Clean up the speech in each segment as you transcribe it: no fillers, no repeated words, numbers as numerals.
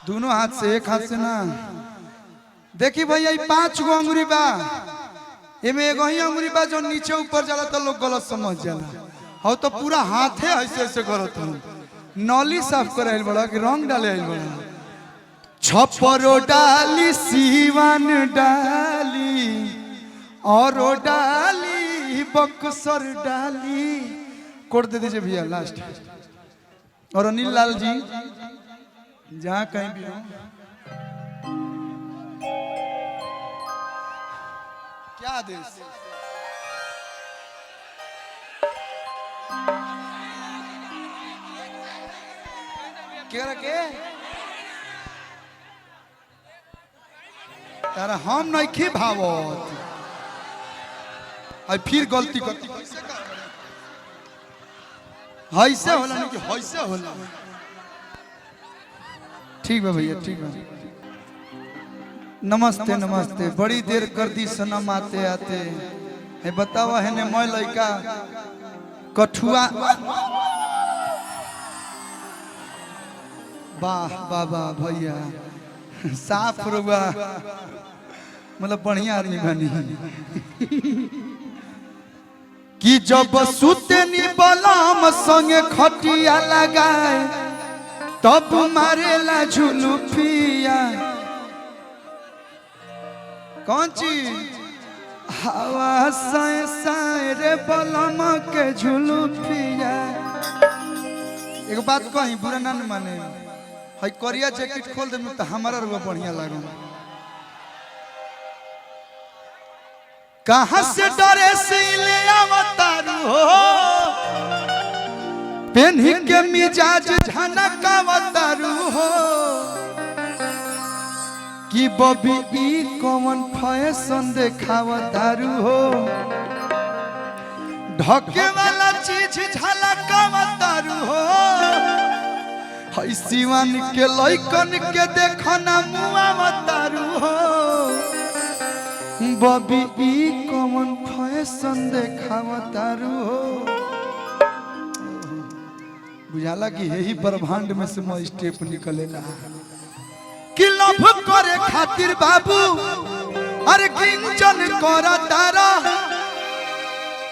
दोनों हाथ से, एक हाथ से ना। देखी भैया ये 5 गो अंगुरी बा, एमे एगो ही अंगुरी बा जो नीचे ऊपर जाला तो लोग गलत समझ जाला। हो तो पूरा हाथ है ऐसे ऐसे करत हूं। नौली साफ करे आइल बड़ा कि रंग डाले आइल बड़ा। छपरो डाली सीवन डाली और डाली बक्सर डाली। कोड दे दीजिए भैया लास्ट। और अनिल लाल जी जहां कहीं भी हो, क्या आदेश? क्या रखे तारा हम नहीं भावत आई फिर गलती करती ऐसे होला नहीं कि ऐसे होला। ठीक है भैया ठीक है। नमस्ते नमस्ते। बड़ी देर कर दी सनम आते आते। है बतावा है ने मैं लड़का कठुआ। वाह वाह वाह भैया साफ रुआ मतलब बढ़िया आदमी बनी। कि जब सुते नी बलम संगे खटिया लगाए तब मारेला झुलुफिया। कौन चीज? हवा साए साए रे बलम के झुलुफिया। एक बात कही बुरा ना माने, हई करिया जैकेट खोल दे तो हमारा रुआ बढ़िया लगा। कहां से डरे से ले अवतारू हो पेन्ही के मिजाज झनकावतारू हो। कि बबी ई कौन फैशन देखावतारू हो। ढके वाला चीज झलकावतारू हो। हई सिवान के लइकन के देखना मुआवतारू हो। बबी ई कौन फैशन देखावतारू हो। बुझाला कि यही ब्रह्मांड में से मैं स्टेप निकलेला। कि लव करे खातिर बाबू अरे किंचन करा तारा।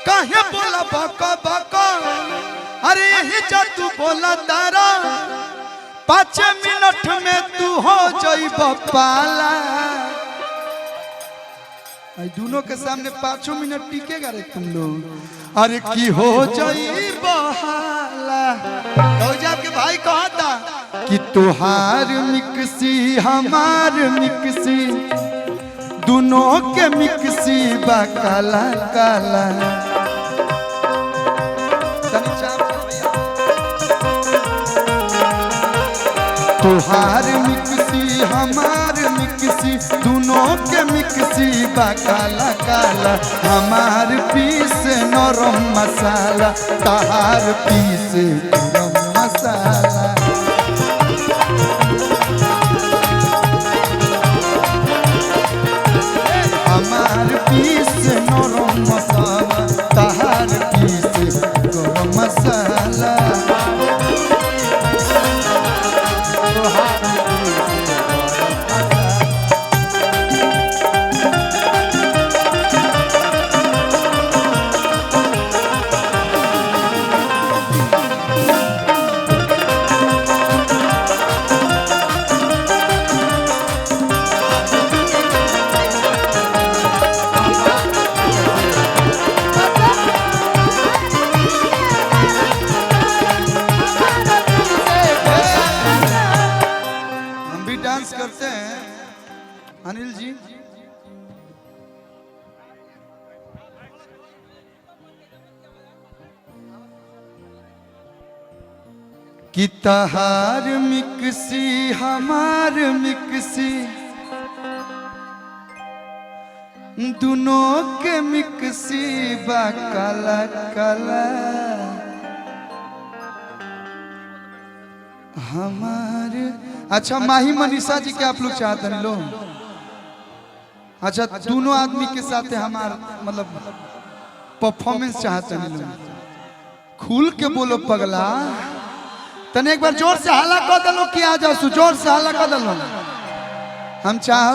काहे बोला बका बका अरे यही जा तू बोला तारा। 5 मिनट में तू हो जाइब पाला। दोनों के सामने 5 मिनट टिकेगा रे तुम लोग। अरे की हो जाइब हाला। तो जाके भाई कहता कि तुहार मिक्सी हमार मिक्सी दोनों के मिक्सी बा काला काला। तुहार मिक्सी हमार मिक्सी दोनों के मिक्सी बा काला काला। हमार पीस नरम मसाला तहार पीस गरम मसाला। हमार पीस नरम मसाला तहार पीस गरम मसाला। करते हैं अनिल जी। कि तहार मिक्सी हमार मिक्सी दोनों के मिक्सी बा काला काला। हमारे अच्छा माही मनीषा जी के आप लोग चाहते हैं लो। अच्छा दोनों आदमी के साथ हमार मतलब परफॉर्मेंस चाहते हैं लोग। खुल के बोलो पगला। तने एक बार जोर से हल्ला कर दलो कि आ जाओ, जोर से हल्ला कर दलो। हम चाह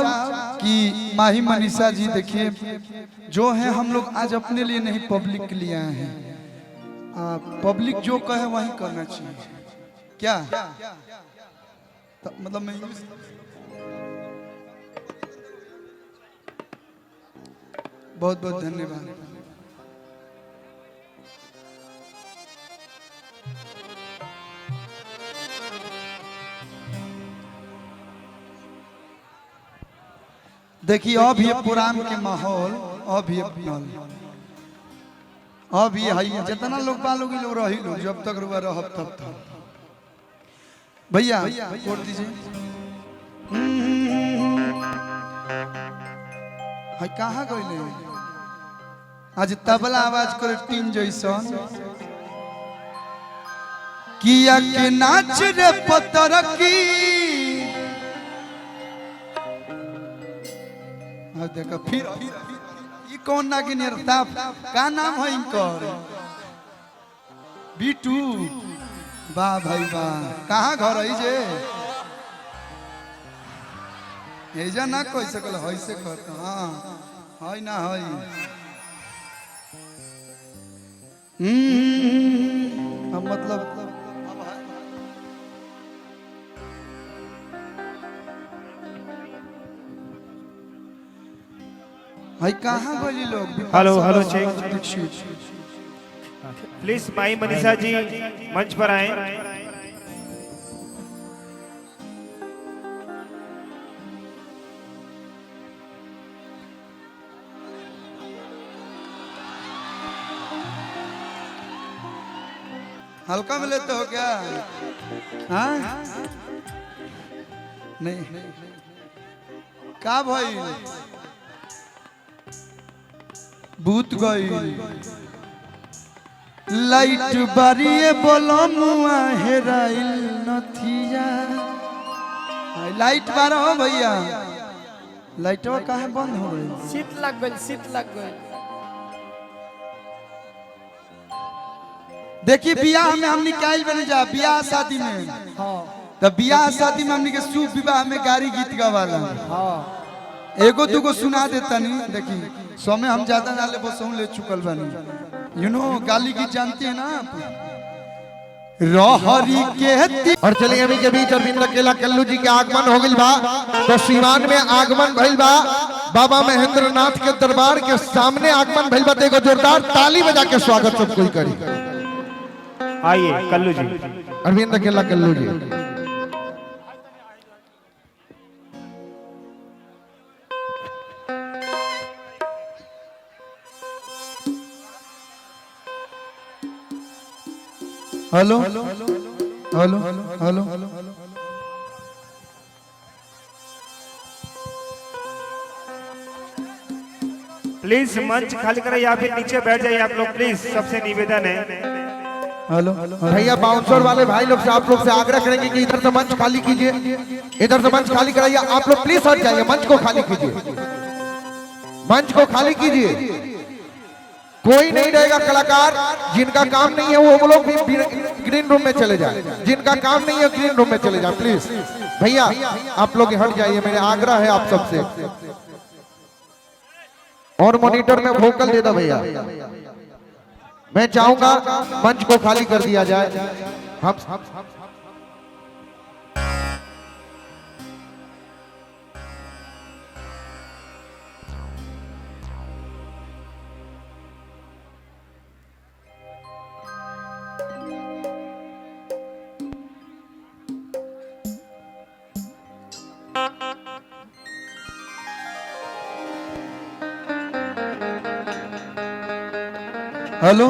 कि माही मनीषा जी देखिए जो है हम लोग आज अपने लिए नहीं पब्लिक के लिए आए हैं। पब्लिक जो कहे वही करना चाहिए क्या? मतलब मैं बहुत बहुत धन्यवाद। देखिए अब ये पुरान के माहौल अभी है जितना लोग बालोगी लोग रही लोग जब तक रुआ रह तब तक भैया छोड़ दीजिए। है कहाँ गए आज तबला आवाज करे टीन जैसन किया के नाच रे पतर की देखा फिर ये कौन नागिन का नाम है इनकर? बीटू। वाह भाई वाह, कहाँ घर है जे? एजा ना कोई सकल है से कहता। हाँ है ना है। मतलब भाई कहाँ बोली लोग? हेलो हेलो चेक प्लीज माई मनीषा जी मंच पर आए। हल्का में लेते हो क्या? हाँ नहीं का भाई भूत गई लाइट बारिए बोलो मुआ हेराइल नथिया। लाइट बारा हो भैया, लाइटवा काहे बंद हो गई? शीत लग गई, शीत लग गई। देखिए बियाह में हमने काइल बने जा बियाह शादी में। हाँ तो बियाह शादी में हमने के शुभ विवाह में गाड़ी गीत गवाला। हाँ एगो दूगो सुना देता नहीं। देखिए समय हम ज्यादा ना ले बस ले चुकल बानी। यू नो गाली गीत जानते हैं ना आप? रहरी के और चलिए अभी के बीच अरविंद अकेला कल्लू जी के आगमन हो गइल बा। तो सीवान में आगमन भइल बा। बाबा महेंद्र नाथ के दरबार के सामने आगमन भइल बा। एगो जोरदार ताली बजा के स्वागत सब कोई करी। आइए कल्लू जी। अरविंद अकेला कल्लू जी। Hello hello hello hello please मंच खाली करें या फिर नीचे बैठ जाइए आप लोग प्लीज, सबसे निवेदन है। हेलो भैया बाउंसर वाले भाई लोग से आप लोग से आग्रह करेंगे कि इधर से मंच खाली कीजिए, इधर से मंच खाली कराइए। आप लोग प्लीज हट जाइए, मंच को खाली कीजिए, मंच को खाली कीजिए। कोई नहीं रहेगा कलाकार जिनका काम नहीं है वो लोग भी ग्रीन रूम में चले जाए। जिनका काम नहीं है ग्रीन रूम में चले जाए प्लीज। भैया आप लोग हट जाइए, मेरे आग्रह है आप सबसे। और मॉनिटर में वोकल दे दो भैया। मैं चाहूंगा मंच को खाली कर दिया जाए। हम हेलो